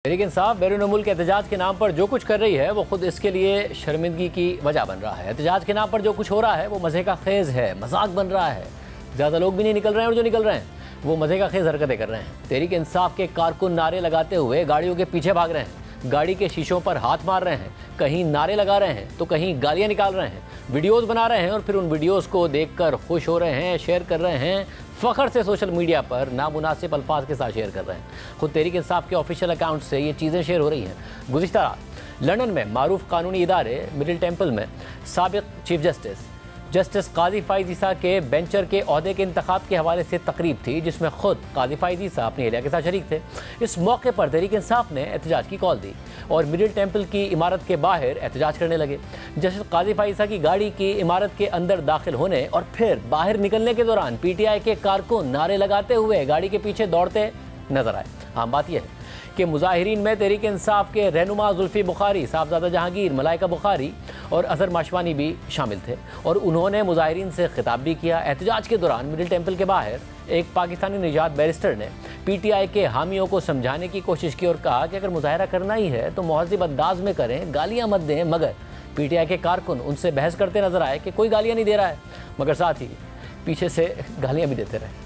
तहरीक इंसाफ बैरून मुल्क एहतजाज के नाम पर जो कुछ कर रही है वो खुद इसके लिए शर्मिंदगी की वजह बन रहा है। एहतजाज के नाम पर जो कुछ हो रहा है वो मज़े का खेज़ है, मजाक बन रहा है। ज़्यादा लोग भी नहीं निकल रहे हैं और जो निकल रहे हैं वो मज़े का खेज़ हरकतें कर रहे हैं। तहरीक इंसाफ के कारकुन नारे लगाते हुए गाड़ियों के पीछे भाग रहे हैं, गाड़ी के शीशों पर हाथ मार रहे हैं, कहीं नारे लगा रहे हैं तो कहीं गालियाँ निकाल रहे हैं, वीडियोज़ बना रहे हैं और फिर उन वीडियोज़ को देखकर खुश हो रहे हैं, शेयर कर रहे हैं, फ़ख्र से सोशल मीडिया पर नामुनासिब अल्फाज के साथ शेयर कर रहे हैं। खुद तहरीक इंसाफ के ऑफिशियल अकाउंट से ये चीज़ें शेयर हो रही हैं। गुज़िश्ता रात लंदन में मारूफ कानूनी इदारे मिडिल टेम्पल में साबिक चीफ जस्टिस काजी फ़ाइज़ ईसा के बेंचर के ओहदे के इंतखाब के हवाले से तकरीब थी, जिसमें खुद काजी फ़ाइज़ ईसा अपनी एहलिया के साथ शरीक थे। इस मौके पर तहरीक इंसाफ ने एहतजाज की कॉल दी और मिडिल टेम्पल की इमारत के बाहर एहतजाज करने लगे। जस्टिस काजी फ़ाइज़ ईसा की गाड़ी की इमारत के अंदर दाखिल होने और फिर बाहर निकलने के दौरान PTI के कारकुन नारे लगाते हुए गाड़ी के पीछे दौड़ते नजर आए। आम बात यह है कि मुजाहिरीन में तहरीक इंसाफ के रहनुमा जुल्फ़ी बुखारी, साहबजादा जहांगीर, मलाइका बुखारी और अजहर माशवानी भी शामिल थे और उन्होंने मुजाहिरीन से खिताब भी किया। एहतजाज के दौरान मिडिल टेम्पल के बाहर एक पाकिस्तानी निजात बैरिस्टर ने PTI के हामियों को समझाने की कोशिश की और कहा कि अगर मुजाहरा करना ही है तो मुहज़्ज़िब अंदाज में करें, गालियाँ मत दें। मगर PTI के कारकुन उनसे बहस करते नजर आए कि कोई गालियाँ नहीं दे रहा है, मगर साथ ही पीछे से गालियाँ भी देते रहे।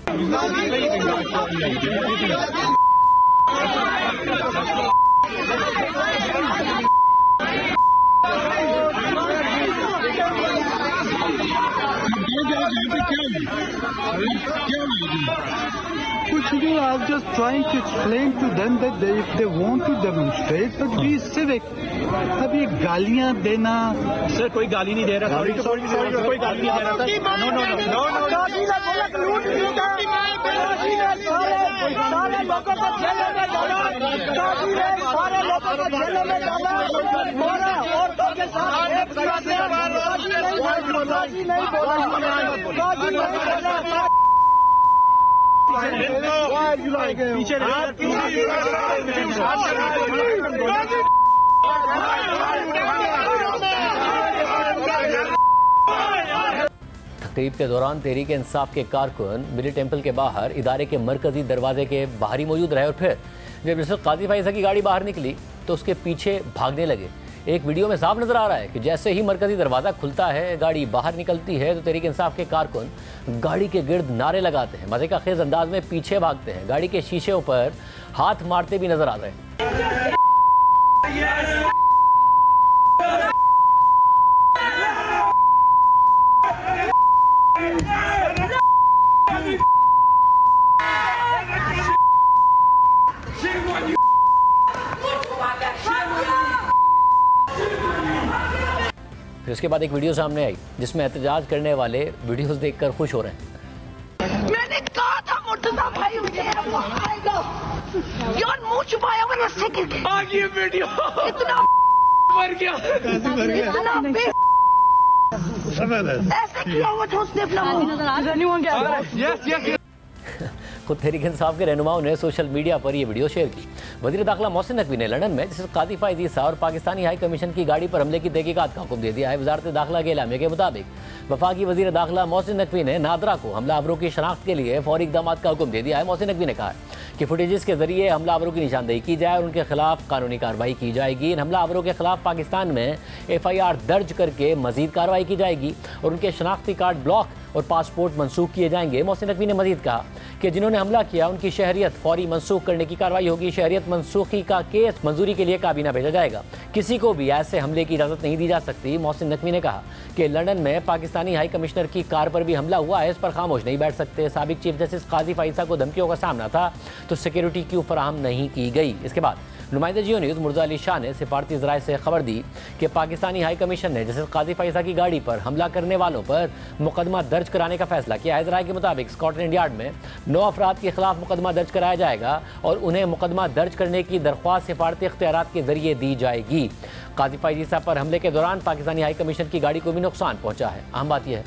I was just trying to explain to them that if they want to demonstrate, but be civic. अब ये गालियाँ देना, सर कोई गाली नहीं दे रहा था, कोई गाली नहीं दे रहा था। नो नो नो नो सारे लोगों को जेल में डाला, सारे लोगों को जेल में डाला, औरतों के साथ पीछे तकरीब के दौरान तहरीक इंसाफ के कारकुन मिडिल टेम्पल के बाहर इदारे के मरकजी दरवाजे के बाहर ही मौजूद रहे और फिर जब जस्टिस काजी फ़ाइज़ ईसा की गाड़ी बाहर निकली तो उसके पीछे भागने लगे। एक वीडियो में साफ नजर आ रहा है कि जैसे ही मरकजी दरवाज़ा खुलता है, गाड़ी बाहर निकलती है तो तहरीक इंसाफ के कारकुन गाड़ी के गिर्द नारे लगाते हैं, मज़े का खेज़ अंदाज में पीछे भागते हैं, गाड़ी के शीशे पर हाथ मारते भी नजर आ रहे हैं। फिर उसके बाद एक वीडियो सामने आई जिसमें एहतजाज करने वाले वीडियोस देखकर खुश हो रहे हैं। मैंने कहा था मुर्तज़ा भाई यार मुंह छुपाया हुआ सेकंड आ गई वीडियो इतना मर गया ऐसा किया हुआ था उसने अपना। खुद तहरीक इंसाफ के रहनुमाओं ने सोशल मीडिया पर यह वीडियो शेयर की। वज़ीर दाखिला मोहसिन नकवी ने लंदन में जस्टिस काजी फ़ाइज़ ईसा और पाकिस्तानी हाई कमीशन की गाड़ी पर हमले की तहकीकात का हुक्म दे दिया है। वज़ारत दाखिला के एलामिया के मुताबिक वफाकी वज़ीर दाखिला मोहसिन नकवी ने नादरा को हमलावरों की शनाख्त के लिए फौरी इक़दाम का हुक्म दे दिया है। मोहसिन नकवी ने कहा कि फुटेजेस के जरिए हमलावरों की निशानदेही की जाए और उनके खिलाफ कानूनी कार्रवाई की जाएगी। इन हमलावरों के खिलाफ पाकिस्तान में FIR दर्ज करके मजीद कार्रवाई की जाएगी और उनके शनाख्ती कार्ड ब्लॉक और पासपोर्ट मनसूख किए जाएंगे। मोहसिन नकवी ने मजीद कहा कि जिन्होंने हमला किया उनकी शहरियत फौरी मनसूख करने की कार्रवाई होगी। शहरियत मनसूखी का केस मंजूरी के लिए काबीना भेजा जाएगा। किसी को भी ऐसे हमले की इजाज़त नहीं दी जा सकती। मोहसिन नकवी ने कहा कि लंदन में पाकिस्तानी हाई कमिश्नर की कार पर भी हमला हुआ है, इस पर खामोश नहीं बैठ सकते। साबिक चीफ जस्टिस काजी फ़ाइज़ ईसा को धमकियों का सामना था तो सिक्योरिटी क्यों फराहम नहीं की गई। इसके बाद नुमाइंदा जियो न्यूज़ मुर्जा अली शाह ने सिफारती ज़राए से खबर दी कि पाकिस्तानी हाई कमीशन ने जस्टिस काजी फ़ाइज़ ईसा की गाड़ी पर हमला करने वालों पर मुकदमा दर्ज कराने का फैसला किया है। ज़राए के मुताबिक स्कॉटलैंड यार्ड में 9 अफराद के खिलाफ मुकदमा दर्ज कराया जाएगा और उन्हें मुकदमा दर्ज करने की दरख्वास्त सिफारती इख्तियारात के जरिए दी जाएगी। काजी फ़ाइज़ ईसा पर हमले के दौरान पाकिस्तानी हाई कमीशन की गाड़ी को भी नुकसान पहुंचा है। अहम बात यह है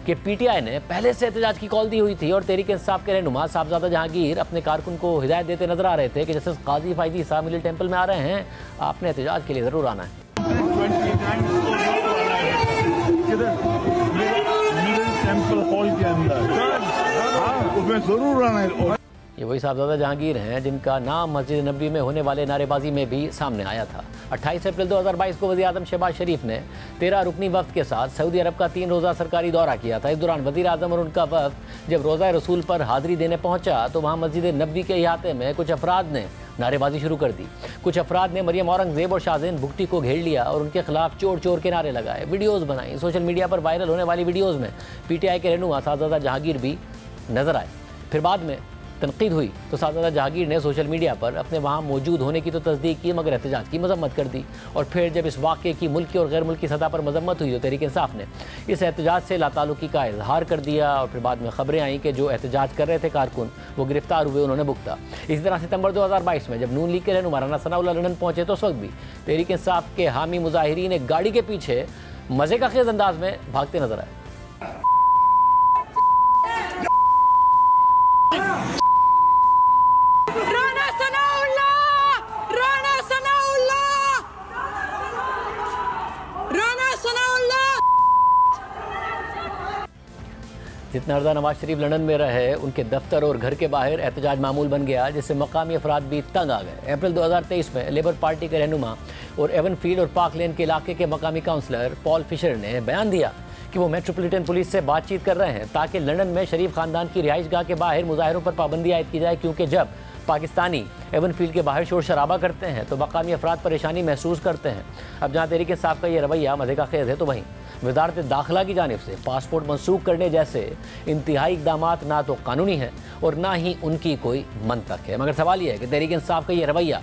कि PTI ने पहले से एहतजाज की कॉल दी हुई थी और तहरीक इंसाफ के रहनुमा साहबजादा जहांगीर अपने कारकुन को हिदायत देते नजर आ रहे थे कि जस्टिस काजी फ़ाइज़ ईसा मिडिल टेम्पल में आ रहे हैं, आपने एहतजाज के लिए ज़रूर आना है। टेम्पल हॉल के अंदर उसमें जरूर आना है। ये वही साहबजादा जहांगीर हैं जिनका नाम मस्जिद नबवी में होने वाले नारेबाजी में भी सामने आया था। 28 अप्रैल 2022 को वज़ीर आज़म शहबाज शरीफ ने 13 रुकनी वफ्द के साथ सऊदी अरब का 3 रोज़ा सरकारी दौरा किया था। इस दौरान वज़ीर आज़म और उनका वफ्द जब रोज़ा रसूल पर हाज़िरी देने पहुंचा तो वहाँ मस्जिद नबवी के इहाते में कुछ अफराद ने नारेबाजी शुरू कर दी। कुछ अफराद ने मरियम औरंगज़ेब और शाहज़ेन भुगटी को घेर लिया और उनके खिलाफ चोर चोर के नारे लगाए, वीडियोज़ बनाई। सोशल मीडिया पर वायरल होने वाली वीडियोज़ में PTI के रहनुमा साहबजादा जहांगीर भी नजर आए। फिर बाद में तनकीद हुई तो साहबजादा जहांगीर ने सोशल मीडिया पर अपने वहाँ मौजूद होने की तो तस्दीक की मगर एहतजाज की मजम्मत कर दी। और फिर जब इस वाक़े की मुल्की और गैर मुल्की सतह पर मजम्मत हुई तो तहरीक इंसाफ ने इस एहतजाज से लाताल्लुकी का इजहार कर दिया। और फिर बाद में खबरें आईं कि जो एहतजाज कर रहे थे कारकुन वो गिरफ्तार हुए, उन्होंने भुगता। इसी तरह सितंबर 2022 में जब नून लीग के रहनुमा राना सनाउल्लाह लंदन पहुंचे तो उस वक्त भी तहरीक इंसाफ के हामी मुजाहिरीन एक गाड़ी के पीछे मज़े का खेज अंदाज में भागते नजर आए। जितना अर्ज़ा नवाज शरीफ लंदन में रहे उनके दफ्तर और घर के बाहर एहतजाज मामूल बन गया, जिससे मकामी अफराद भी तंग आ गए। अप्रैल 2023 में लेबर पार्टी के रहनुमा और एवन फील्ड और पार्क लेन के इलाके के मकामी काउंसलर पॉल फिशर ने बयान दिया कि वो मेट्रोपॉलिटन पुलिस से बातचीत कर रहे हैं ताकि लंदन में शरीफ खानदान की रिहाइशगाह के बाहर मुजाहिरों पर पाबंदी आयद की जाए, क्योंकि जब पाकिस्तानी एवन फील्ड के बाहर शोर शराबा करते हैं तो मकामी अफराद परेशानी महसूस करते हैं। अब जहाँ तहरीक इंसाफ का ये रवैया मज़े का खेज है तो वहीं वज़ारत दाखिला की जानिब से पासपोर्ट मनसूख करने जैसे इंतहाई इक़दामात ना तो कानूनी हैं और ना ही उनकी कोई मंतक है। मगर सवाल यह है कि तहरीक इंसाफ का ये रवैया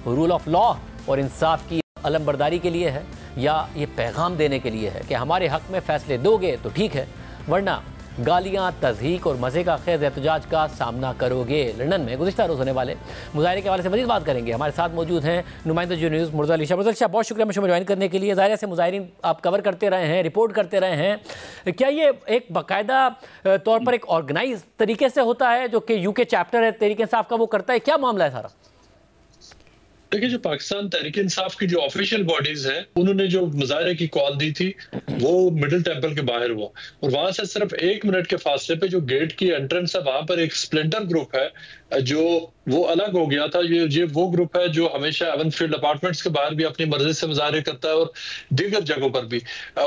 रूल ऑफ लॉ और इंसाफ की अलमबरदारी के लिए है या ये पैगाम देने के लिए है कि हमारे हक़ में फ़ैसले दोगे तो ठीक है, वरना गालियाँ, तज़हीक और मज़े का खेज एहतजाज का सामना करोगे। लंदन में गुज़िश्ता रोज़ होने वाले मुजाहरे के हवाले से मज़ीद बात करेंगे। हमारे साथ मौजूद हैं नुमाइंदा जियो न्यूज़ मुर्तज़ा अली शाह। मुर्तज़ा शाह, बहुत शुक्रिया मुझे ज्वाइन करने के लिए। ज़ाहिर से मुजाहिरीन आप कवर करते रहे हैं, रिपोर्ट करते रहे हैं, क्या ये एक बाकायदा तौर पर एक ऑर्गेनाइज तरीके से होता है जो कि UK चैप्टर है तहरीक इंसाफ का वो करता है, क्या मामला है सारा? देखिए, जो पाकिस्तान तहरीक इंसाफ की जो ऑफिशियल बॉडीज हैं उन्होंने जो मुजाहरे की कॉल दी थी वो मिडिल टेंपल के बाहर हुआ और वहां से सिर्फ 1 मिनट के फासले पे जो गेट की एंट्रेंस है वहां पर एक स्प्लेंडर ग्रुप है जो वो अलग हो गया था। ये वो ग्रुप है जो हमेशा एवन फील्ड अपार्टमेंट्स के बाहर भी अपनी मर्जी से मुजाहरे करता है और दीगर जगहों पर भी।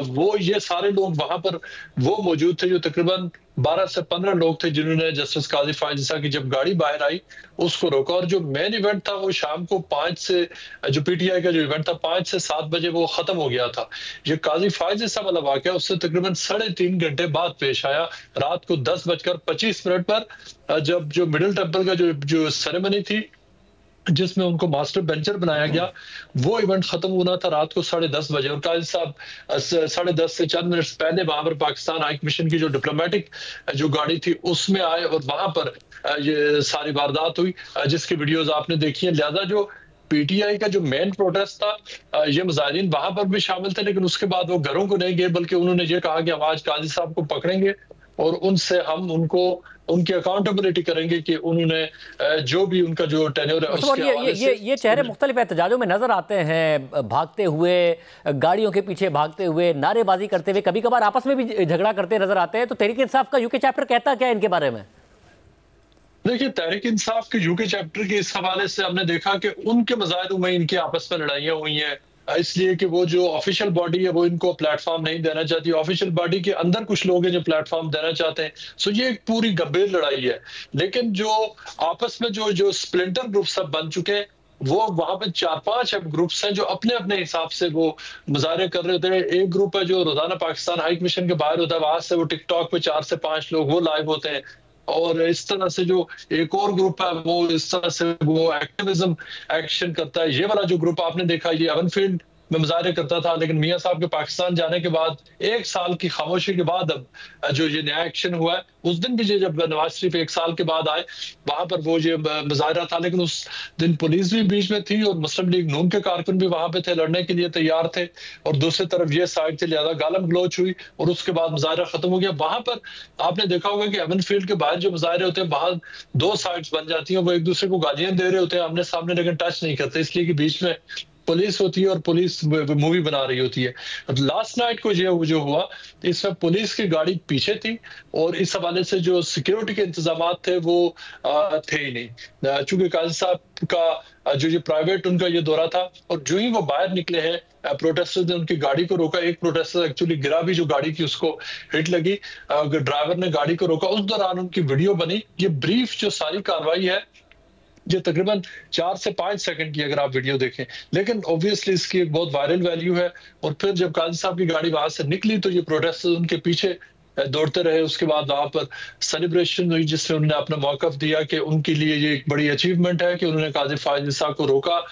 वो ये सारे लोग वहां पर वो मौजूद थे जो तकरीबन 12 से 15 लोग थे जिन्होंने जस्टिस काजी फायज़ की जब गाड़ी बाहर आई उसको रोका। और जो मेन इवेंट था वो शाम को 5 से जो PTI का जो इवेंट था 5 से 7 बजे वो खत्म हो गया था। ये काजी फायज़ वाला वाकया उससे तकरीबन 3.5 घंटे बाद पेश आया, रात को 10:25 पर जब जो मिडिल टेंपल का जो सेरेमनी थी जिसमें उनको मास्टर बेंचर बनाया गया वो इवेंट खत्म होना था रात को 10:30 बजे। और काजी साहब 10:30 से चंद मिनट पहले वहां पर पाकिस्तान हाई कमीशन की जो डिप्लोमेटिक जो गाड़ी थी उसमें आए और वहां पर ये सारी वारदात हुई जिसकी वीडियोस आपने देखी है। लिहाजा जो PTI का जो मेन प्रोटेस्ट था ये मुजाहिरीन वहां पर भी शामिल थे, लेकिन उसके बाद वो घरों को नहीं गए बल्कि उन्होंने ये कहा कि हम आज काजी साहब को पकड़ेंगे और उनसे हम उनकी अकाउंटेबिलिटी करेंगे कि उन्होंने जो भी उनका जो टेन्योर है उसके हवाले से। ये चेहरे मुख्तलिफ एहतजाजों में नजर आते हैं, भागते हुए, गाड़ियों के पीछे भागते हुए, नारेबाजी करते हुए, कभी कभार आपस में भी झगड़ा करते नजर आते हैं। तो तहरीक इंसाफ का UK चैप्टर कहता क्या है इनके बारे में? देखिए, तहरीक इंसाफ के UK चैप्टर के इस हवाले से हमने देखा कि उनके मज़ाहिरों में इनकी आपस में लड़ाइयाँ हुई हैं इसलिए कि वो जो ऑफिशियल बॉडी है वो इनको प्लेटफॉर्म नहीं देना चाहती। ऑफिशियल बॉडी के अंदर कुछ लोग हैं जो प्लेटफॉर्म देना चाहते हैं। सो ये एक पूरी गंभीर लड़ाई है। लेकिन जो आपस में जो स्प्लिंटर ग्रुप सब बन चुके हैं वो वहां पे 4-5 ग्रुप्स हैं जो अपने अपने हिसाब से वो मुजाहरे कर रहे थे। एक ग्रुप है जो रोजाना पाकिस्तान हाई कमीशन के बाहर होता है, वहां से वो टिकटॉक पे 4 से 5 लोग वो लाइव होते हैं। और इस तरह से जो एक और ग्रुप है वो इस तरह से वो एक्टिविज्म एक्शन करता है। ये वाला जो ग्रुप आपने देखा ये एवन फील्ड में मुजाहरे करता था, लेकिन मियां साहब के पाकिस्तान जाने के बाद 1 साल की खामोशी के बाद अब जो ये नया एक्शन हुआ है, उस दिन भी जब नवाज शरीफ 1 साल के बाद आए वहां पर वो ये मुजाहरा था, लेकिन उस दिन पुलिस भी बीच में थी और मुस्लिम लीग नून के कारकुन भी वहां पे थे, लड़ने के लिए तैयार थे और दूसरी तरफ ये साइड से ज्यादा गालम गलोच हुई और उसके बाद मुजाहरा खत्म हो गया। वहां पर आपने देखा होगा कि एवन फील्ड के बाहर जो मुजाहरे होते हैं वहां 2 साइड्स बन जाती हैं, वो एक दूसरे को गालियां दे रहे होते हैं आमने सामने, लेकिन टच नहीं करते इसलिए कि बीच में पुलिस होती है और पुलिस मूवी बना रही होती है। लास्ट नाइट को जो हुआ, इसमें पुलिस की गाड़ी पीछे थी और इस हवाले से जो सिक्योरिटी के इंतजाम थे वो थे ही नहीं। चूंकि काजी साहब का जो प्राइवेट उनका ये दौरा था, और जो ही वो बाहर निकले हैं प्रोटेस्टर्स ने उनकी गाड़ी को रोका। एक प्रोटेस्टर एक्चुअली गिरा भी, जो गाड़ी की उसको हिट लगी, ड्राइवर ने गाड़ी को रोका। उस दौरान उनकी वीडियो बनी। ये ब्रीफ जो सारी कार्रवाई है जो तकरीबन 4 से 5 सेकंड की अगर आप वीडियो देखें, लेकिन ऑब्वियसली इसकी एक बहुत वायरल वैल्यू है। और फिर जब काजी साहब की गाड़ी वहां से निकली तो ये प्रोटेस्टर्स उनके पीछे दौड़ते रहे। उसके बाद वहां पर सेलिब्रेशन हुई जिसमें उन्होंने अपना मौकफ दिया कि उनके लिए ये एक बड़ी अचीवमेंट है कि उन्होंने काजी फायज ईसा को रोका।